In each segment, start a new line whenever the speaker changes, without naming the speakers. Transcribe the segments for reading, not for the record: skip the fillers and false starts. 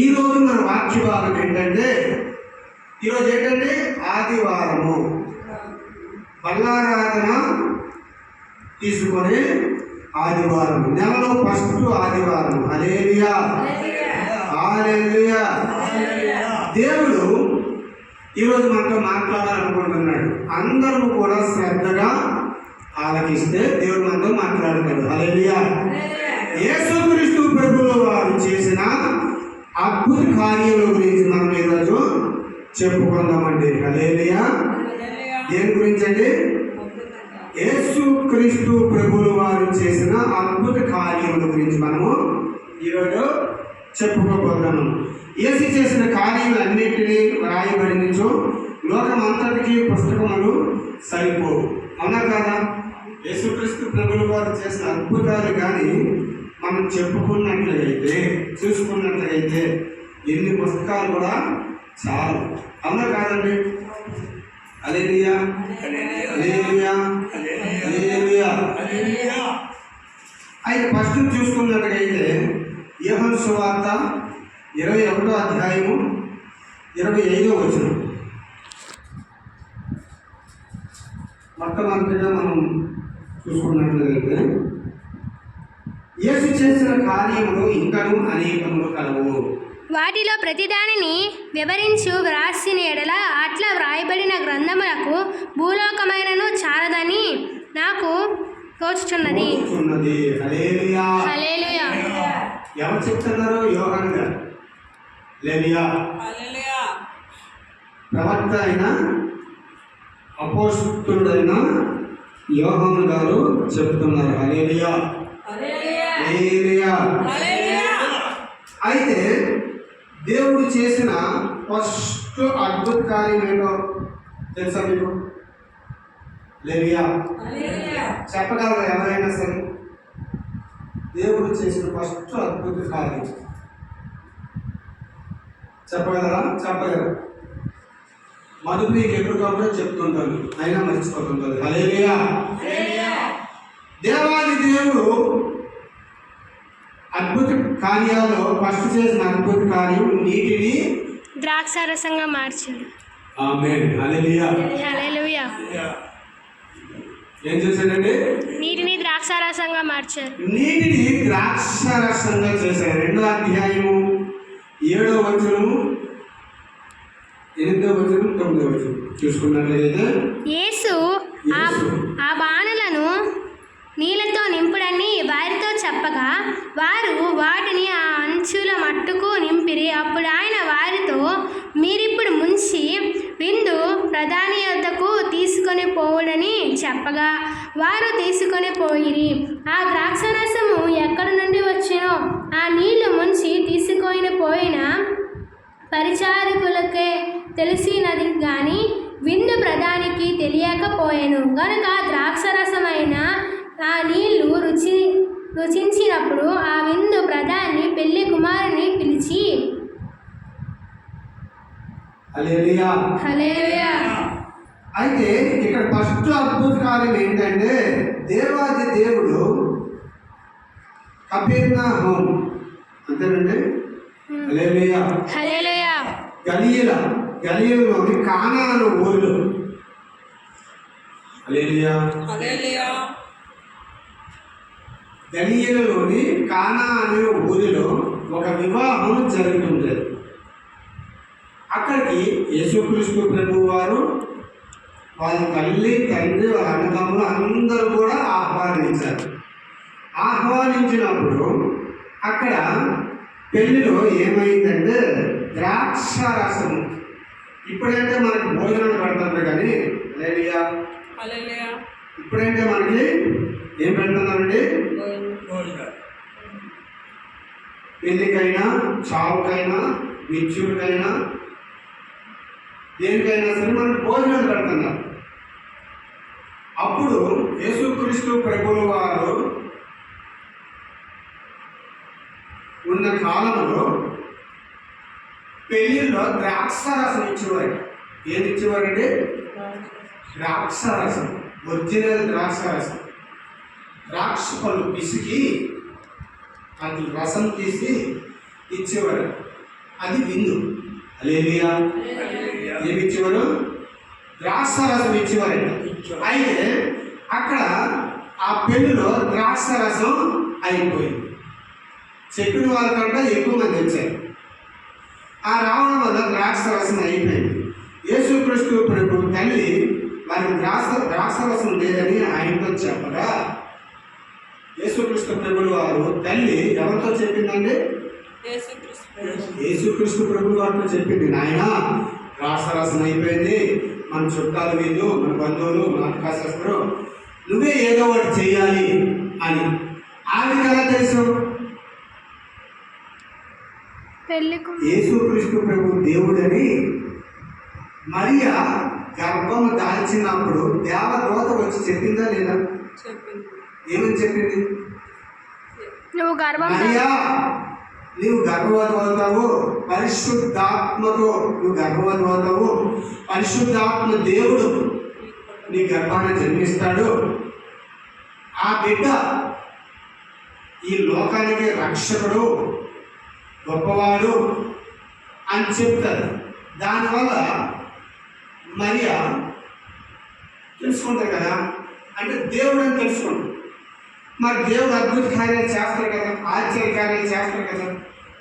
ఈరోజు మన వాక్య భాగం ఏంటంటే, ఈరోజు ఏంటంటే ఆదివారము, బల్లారాధన తీసుకొని ఆదివారం, నెలలో ఫస్ట్ ఆదివారం. హల్లెలూయా, హల్లెలూయా. దేవుడు ఈరోజు మనతో మాట్లాడాలనుకుంటున్నాడు. అందరూ కూడా శ్రద్ధగా ఆలకిస్తే దేవుడు మనతో మాట్లాడుతాడు. హల్లెలూయా. యేసుక్రీస్తు ప్రభువుల వారు చేసిన అద్భుత కార్యాల గురించి మనం ఈరోజు చెప్పుకుందామండి. హల్లెలూయా. దేని గురించి అండి? యేసుక్రీస్తు ప్రభువుల వారు చేసిన అద్భుత కార్యముల గురించి మనము ఈరోజు చెప్పుకోబోతున్నాము. యేసు చేసిన కార్యములన్నింటినీ రాయబడినచో లోకమంతటికి పుస్తకములు సరిపోవు. అవునా కదా? యేసుక్రీస్తు ప్రభువుల వారు చేసిన అద్భుతాలు కానీ మనం చెప్పుకున్నట్లయితే, చూసుకున్నట్లయితే ఎన్ని పుస్తకాలు కూడా చాలు. అవునా కాదండి? హల్లెలూయా, హల్లెలూయా, హల్లెలూయా. అయితే ఫస్ట్ చూసుకున్నట్లయితే యోహాను సువార్త 21వ అధ్యాయము 25వ వచనం. మొట్టమొదటిగా మనం చూసుకున్నట్లయితే, యేసు చేసిన కార్యములు ఇంకను అనేకములు కలవు.
వాటిలో ప్రతిదానిని వివరించు వ్రాసిన ఎడల అట్లా వ్రాయబడిన గ్రంథములకు భూలోకమైనను చాలదని నాకు తోచుచున్నది.
హల్లెలూయా,
హల్లెలూయా.
ఎవరు చెప్తున్నారు? యోహాను గారు. హల్లెలూయా. ప్రవక్త అయిన అపోస్తలుడైన యోహాను గారు చెప్తున్నారు. హల్లెలూయా, హల్లెలూయా. అయితే దేవుడు చేసిన ఫస్ట్ అద్భుత కార్యం ఏంటో తెలుసా మీకు? హల్లెలూయా. చెప్పగలరా ఎవరైనా సరే? దేవుడు చేసిన ఫస్ట్ అద్భుత కార్యం చెప్పగలరా? చెప్పగలరా? మధుపు ఎప్పటికప్పుడు చెప్తుంటాను, అయినా మర్చిపోతుంటారు. హల్లెలూయా. దేవాది దేవుడు అద్భుత కార్యాలు ఫస్ట్ చేసిన అద్భుత కార్యం నీటిని
ద్రాక్షారసంగా మార్చాడు.
ఆమేన్. హల్లెలూయా,
హల్లెలూయా.
ఏం చేశాడండి?
నీటిని ద్రాక్షారసంగా మార్చారు.
నీటిని ద్రాక్షారసంగా చేశారు. 2వ అధ్యాయము 7వ వచనము, 8వ వచనం, 9వ వచనం చూసుకున్నట్లయితే,
యేసు ఆ బాణలను నీళ్ళతో నింపుడని వారితో చెప్పగా వారు వాటిని ఆ అంచుల మట్టుకు నింపిరి. అప్పుడు ఆయన వారితో, మీరిప్పుడు ముంచి విందు ప్రధాని యొద్దకు తీసుకొని పోవుడని చెప్పగా వారు తీసుకొని పోయిరి. ఆ ద్రాక్షరసము ఎక్కడి నుండి వచ్చినో ఆ నీళ్లు ముంచి తీసుకొని పోయిన పరిచారకులకే తెలిసినది గాని విందు ప్రధానికి తెలియకపోయెను. గనుక ద్రాక్షరసమైన ఆ నీళ్లు రుచించినప్పుడు ఆ విందు ప్రధాని పెళ్లి కుమారుని పిలిచి,
హల్లెలూయా,
హల్లెలూయా.
అయితే ఇక్కడ ఫస్ట్ అద్భుత కార్యం ఏంటంటే, దేవాది దేవుడు కపెర్నహూము, అంతేనండి? హల్లెలూయా,
హల్లెలూయా.
గలిలయలోని కానాను ఊరిలో, హల్లెలూయా, గలిలయలోని కానా అనే ఊరిలో ఒక వివాహం జరుగుతుంది. అక్కడికి యేసుక్రీస్తు ప్రభువు వారు వాళ్ళ తల్లి, తండ్రి, వాళ్ళ అన్నదమ్ములు అందరూ కూడా ఆహ్వానించినప్పుడు అక్కడ పెళ్లిలో ఏమైందంటే ద్రాక్షారసము. ఇప్పుడైతే మనకి భోజనాలు పెడుతున్నారు కానీ, హల్లెలూయా, ఇప్పుడైతే మనకి ఏం పెడుతున్నారండి? పెళ్ళికైనా, చావుకైనా, విచ్చుడికైనా, దేనికైనా సరే మనకి భోజనాలు పెడుతున్నారు. అప్పుడు యేసుక్రీస్తు ప్రభువుల వారు ఉన్న కాలంలో పెళ్ళిళ్ళలో ద్రాక్షారసం ఇచ్చేవారు. ఏది ఇచ్చేవారండి? ద్రాక్షారసం, ఒరిజినల్ ద్రాక్షారసం. ద్రాక్ష పళ్ళు పిసికి అది రసం తీసి ఇచ్చేవారు. అది విందు. హల్లెలూయా. ఏమి ఇచ్చేవారు? ద్రాక్షారసం ఇచ్చేవారంట. అయితే అక్కడ ఆ పెళ్లిలో ద్రాక్షారసం అయిపోయింది. చెప్పిన వాళ్ళకంటే ఎక్కువ మంది వచ్చారు. ఆ రావడం వల్ల ద్రాక్షారసం అయిపోయింది. యేసుక్రీస్తు ప్రభు తల్లి వారికి ద్రాక్షారసం లేదని ఆయనతో చెప్పగా యేసుక్రీస్తు ప్రభులు వారు తల్లి ఎవరితో చెప్పిందండి? యేసుక్రీస్తు ప్రభు వారితో చెప్పింది, నాయన ద్రాక్షారసం అయిపోయింది, మన చుట్టాలు వీళ్ళు, మన బంధువులు, మన కాసేస్తారు, నువ్వే ఏదో ఒకటి చేయాలి అని. ఆమెకు ఎలా తెలుసు? యేసుక్రీస్తు ప్రభు దేవుడని మరియా గర్భము దాల్చినప్పుడు దేవదూత వచ్చి చెప్పిందా లేదా? ఏమని చెప్పింది? మరియా, నీవు గర్భవతి అవుతావు, పరిశుద్ధాత్మతో నువ్వు గర్భవతి అవుతావు, పరిశుద్ధాత్మ దేవుడు నీ గర్భాన్ని జన్మిస్తాడు, ఆ బిడ్డ ఈ లోకానికి రక్షకుడు, గొప్పవాడు అని చెప్తారు. దానివల్ల మరియా తెలుసుకుంటారు కదా, అంటే దేవుడు అని తెలుసుకుంటారు. మరి దేవుడు అద్భుత కార్యాలు చేస్తారు కదా, ఆశ్చర్య కార్యాలు చేస్తారు కదా,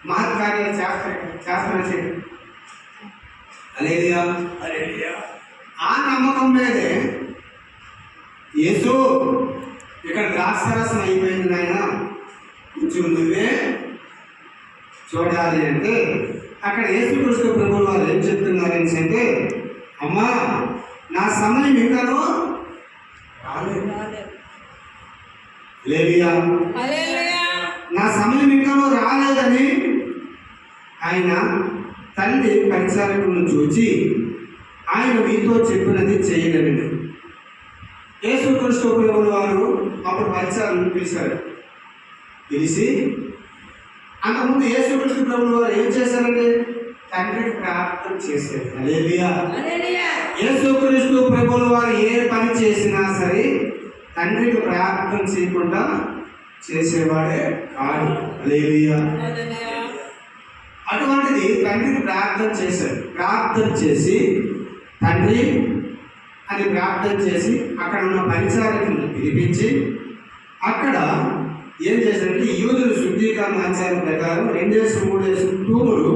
మహత్ కార్యాలు చేస్తారని చెప్పి హల్లెలూయా. ఆ నమ్మకం మీదే యేసు ఇక్కడ ద్రాక్షారసం అయిపోయింది నాయన, కొంచెం నువ్వే చూడాలి అంటే అక్కడ యేసుక్రీస్తు ప్రభువు వారు ఏం చెప్తున్నారని అంటే, అమ్మా నా సమయం ఇంకాను రాలేదు, నా సమయం ఇంకాను రాలేదని ఆయన తల్లి పరిచారకులను చూచి ఆయన మీతో చెప్పినది చేయగలిగిన. యేసుక్రీస్తు ప్రభువు వారు అప్పుడు పరిచారకులను పిలిచారు. పిలిచి అంతకుముందు యేసుక్రీస్తు ప్రభువు వారు ఏం చేశారంటే తండ్రికి ప్రార్థన చేశారు. హల్లెలూయా. యేసుక్రీస్తు ప్రభువు వారు ఏ పని చేసినా సరే తండ్రికి ప్రార్థన చేయకుండా చేసేవాడే కాదు. హల్లెలూయా. అటువంటిది తండ్రికి ప్రార్థన చేశారు. ప్రార్థన చేసి తండ్రి అని ప్రార్థన చేసి అక్కడ ఉన్న పరిచారకులను పిలిపించి అక్కడ ఏం చేశారంటే యూదులు శుద్ధీకరణ ఆచారం ప్రకారం 2-3 తూములు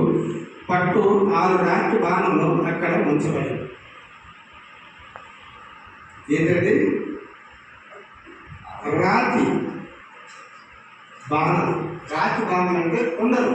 పట్టు 6 రాత్రి బాణంలో అక్కడ ఉంచబడింది. ఏంటంటే రాతి బాణం అంటే ఉండదు,